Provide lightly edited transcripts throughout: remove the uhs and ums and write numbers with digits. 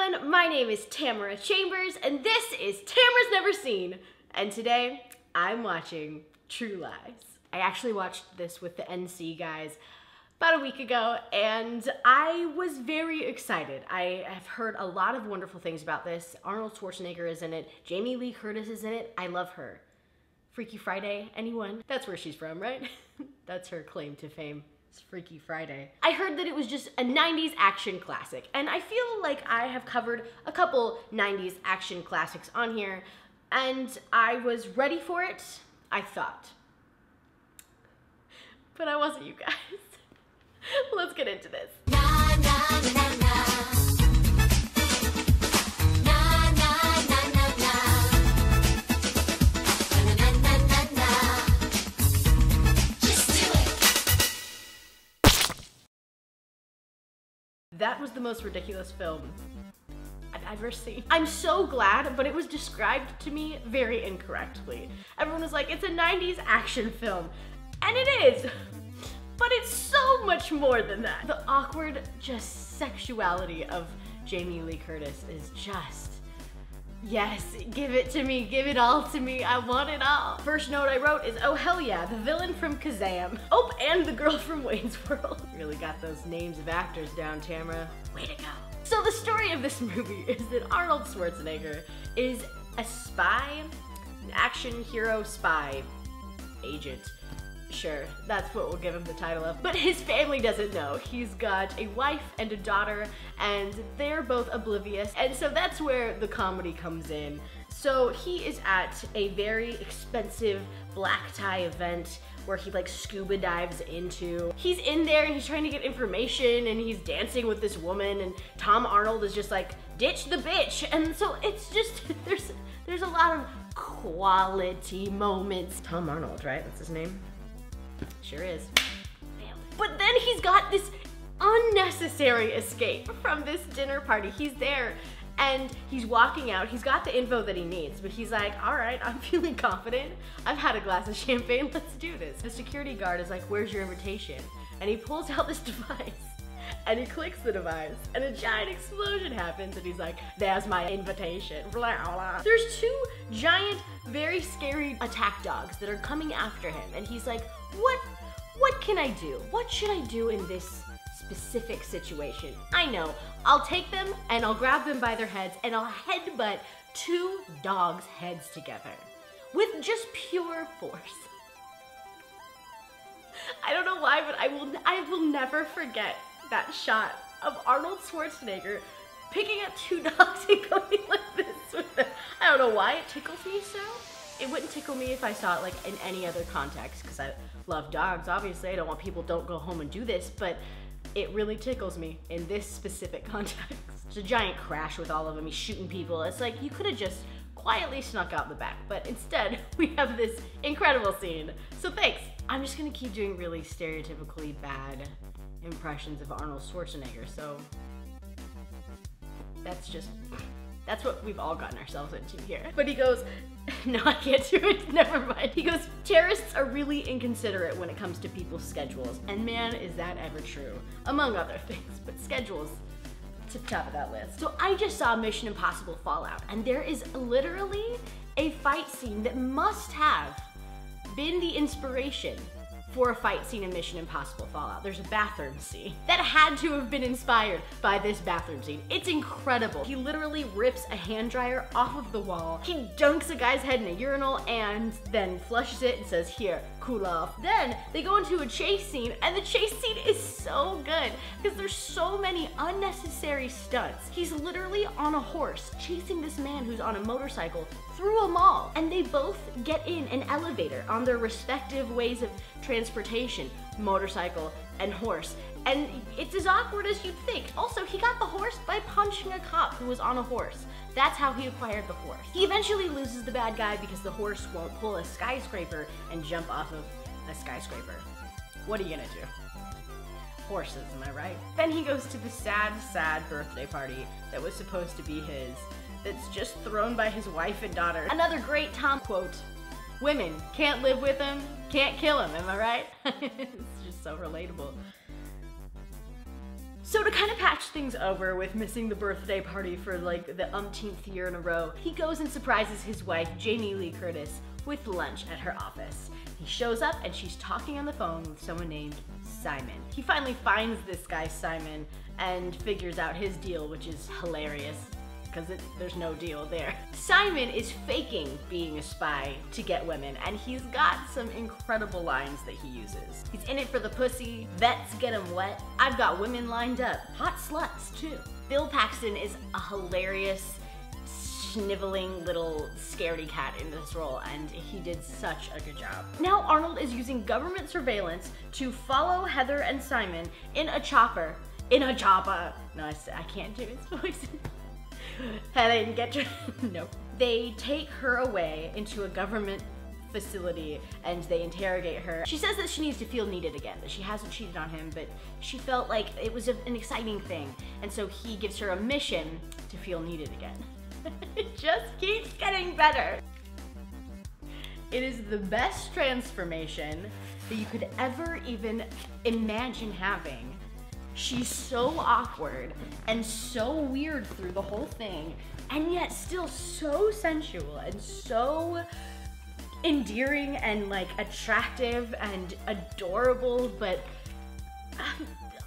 everyone, my name is Tamara Chambers, and this is Tamara's Never Seen. And today, I'm watching True Lies. I actually watched this with the NC guys about a week ago, and I was very excited. I have heard a lot of wonderful things about this. Arnold Schwarzenegger is in it. Jamie Lee Curtis is in it. I love her. Freaky Friday, anyone? That's where she's from, right? That's her claim to fame. It's Freaky Friday. I heard that it was just a 90s action classic, and I feel like I have covered a couple 90s action classics on here, and I was ready for it, I thought. But I wasn't, you guys. Let's get into this. That was the most ridiculous film I've ever seen. I'm so glad, but it was described to me very incorrectly. Everyone was like, it's a 90s action film. And it is, but it's so much more than that. The awkward, just sexuality of Jamie Lee Curtis is just, yes, give it to me, give it all to me, I want it all. First note I wrote is, oh hell yeah, the villain from Kazam. Oh, and the girl from Wayne's World. Really got those names of actors down, Tamara. Way to go. So the story of this movie is that Arnold Schwarzenegger is a spy, an action hero spy agent. Sure, that's what we'll give him the title of. But his family doesn't know. He's got a wife and a daughter, and they're both oblivious. And so that's where the comedy comes in. So he is at a very expensive black tie event where he like scuba dives into. He's in there and he's trying to get information and he's dancing with this woman, and Tom Arnold is just like, ditch the bitch. And so it's just, there's a lot of quality moments. Tom Arnold, right? That's his name? Sure is. But then he's got this unnecessary escape from this dinner party. He's there and he's walking out. He's got the info that he needs, but he's like, all right, I'm feeling confident. I've had a glass of champagne, let's do this. The security guard is like, where's your invitation? And he pulls out this device and he clicks the device and a giant explosion happens and he's like, there's my invitation. Blah, blah. There's two giant, very scary attack dogs that are coming after him, and he's like, what can I do? What should I do in this specific situation? I know, I'll take them and I'll grab them by their heads and I'll headbutt two dogs' heads together with just pure force. I don't know why, but I will never forget that shot of Arnold Schwarzenegger picking up two dogs and going like this with them. I don't know why it tickles me so. It wouldn't tickle me if I saw it like in any other context, because I love dogs, obviously. I don't want people don't go home and do this, but it really tickles me in this specific context. It's a giant crash with all of them. He's shooting people. It's like, you could have just quietly snuck out the back, but instead we have this incredible scene. So thanks. I'm just gonna keep doing really stereotypically bad impressions of Arnold Schwarzenegger, so that's what we've all gotten ourselves into here. But he goes, no, I can't do it, never mind. He goes, terrorists are really inconsiderate when it comes to people's schedules, and man, is that ever true, among other things, but schedules, tip top of that list. So I just saw Mission Impossible Fallout, and there is literally a fight scene that must have been the inspiration for a fight scene in Mission Impossible Fallout. There's a bathroom scene that had to have been inspired by this bathroom scene. It's incredible. He literally rips a hand dryer off of the wall. He dunks a guy's head in a urinal and then flushes it and says, here, cool off. Then they go into a chase scene, and the chase scene is so good because there's so many unnecessary stunts. He's literally on a horse chasing this man who's on a motorcycle through a mall, and they both get in an elevator on their respective ways of transportation, motorcycle and horse, and it's as awkward as you'd think. Also, he got the horse by punching a cop who was on a horse. That's how he acquired the horse. He eventually loses the bad guy because the horse won't pull a skyscraper and jump off of a skyscraper. What are you gonna do? Horses, am I right? Then he goes to the sad, sad birthday party that was supposed to be his, that's just thrown by his wife and daughter. Another great Tom quote, women can't live with him, can't kill him, am I right? It's just so relatable. So to kind of patch things over with missing the birthday party for like the umpteenth year in a row, he goes and surprises his wife, Jamie Lee Curtis, with lunch at her office. He shows up and she's talking on the phone with someone named Simon. He finally finds this guy Simon and figures out his deal, which is hilarious because there's no deal there. Simon is faking being a spy to get women, and he's got some incredible lines that he uses. He's in it for the pussy, vets get him wet, I've got women lined up, hot sluts too. Bill Paxton is a hilarious, sniveling little scaredy cat in this role, and he did such a good job. Now Arnold is using government surveillance to follow Heather and Simon in a chopper. No, I can't do his voice. I didn't get to, no. They take her away into a government facility and they interrogate her. She says that she needs to feel needed again, that she hasn't cheated on him, but she felt like it was an exciting thing. And so he gives her a mission to feel needed again. It just keeps getting better. It is the best transformation that you could ever even imagine having. She's so awkward and so weird through the whole thing, and yet still so sensual and so endearing and like attractive and adorable, but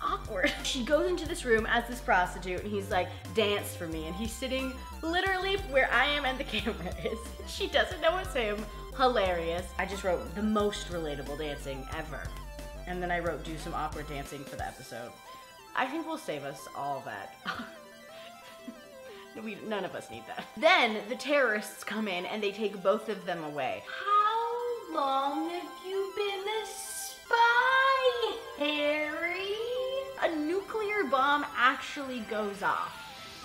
awkward. She goes into this room as this prostitute and he's like, dance for me, and he's sitting literally where I am and the camera is. She doesn't know it's him. Hilarious. I just wrote the most relatable dancing ever. And then I wrote do some awkward dancing for the episode. I think we'll save us all that. None of us need that. Then the terrorists come in and they take both of them away. How long have you been a spy, Harry? A nuclear bomb actually goes off.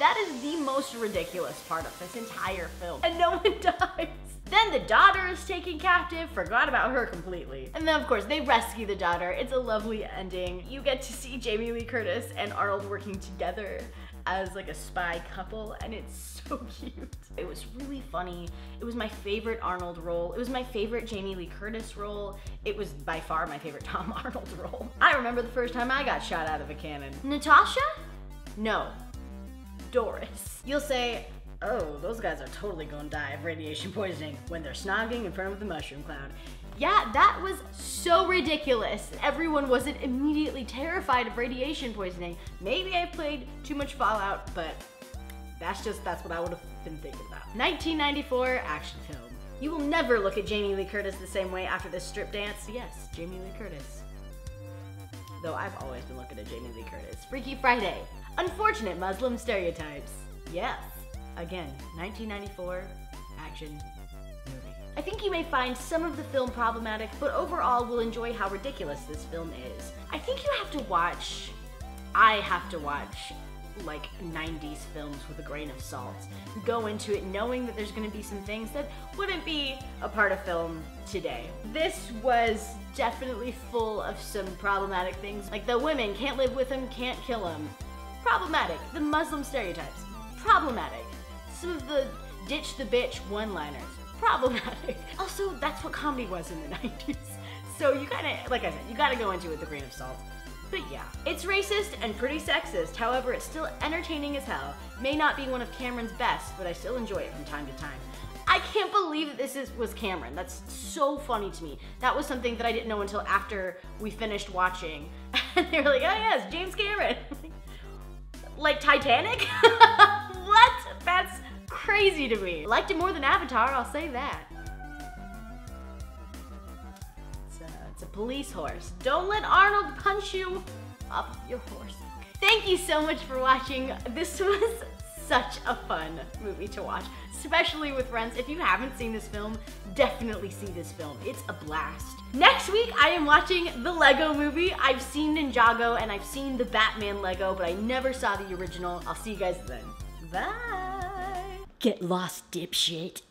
That is the most ridiculous part of this entire film, and no one dies. Then the daughter is taken captive, forgot about her completely. And then of course they rescue the daughter. It's a lovely ending. You get to see Jamie Lee Curtis and Arnold working together as like a spy couple, and it's so cute. It was really funny. It was my favorite Arnold role. It was my favorite Jamie Lee Curtis role. It was by far my favorite Tom Arnold role. I remember the first time I got shot out of a cannon. Natasha? No. Doris. You'll say, oh, those guys are totally gonna die of radiation poisoning when they're snogging in front of the mushroom cloud. Yeah, that was so ridiculous. Everyone wasn't immediately terrified of radiation poisoning. Maybe I've played too much Fallout, but that's what I would have been thinking about. 1994 action film. You will never look at Jamie Lee Curtis the same way after this strip dance. Yes, Jamie Lee Curtis. Though I've always been looking at Jamie Lee Curtis. Freaky Friday. Unfortunate Muslim stereotypes. Yes. Again, 1994 action movie. I think you may find some of the film problematic, but overall will enjoy how ridiculous this film is. I think I have to watch like 90s films with a grain of salt. Go into it knowing that there's gonna be some things that wouldn't be a part of film today. This was definitely full of some problematic things, like the women can't live with him, can't kill him. Problematic. The Muslim stereotypes. Problematic. Some of the ditch the bitch one-liners. Problematic. Also, that's what comedy was in the 90s. So you gotta, like I said, you gotta go into it with a grain of salt. But yeah, it's racist and pretty sexist, however it's still entertaining as hell. May not be one of Cameron's best, but I still enjoy it from time to time. I can't believe that this was Cameron. That's so funny to me. That was something that I didn't know until after we finished watching. And they were like, oh yes, James Cameron. Like Titanic? What? That's crazy to me. I liked it more than Avatar, I'll say that. It's a police horse. Don't let Arnold punch you off your horse. Thank you so much for watching. This was such a fun movie to watch, especially with friends. If you haven't seen this film, definitely see this film. It's a blast. Next week, I am watching the Lego movie. I've seen Ninjago and I've seen the Batman Lego, but I never saw the original. I'll see you guys then. Bye. Get lost, dipshit.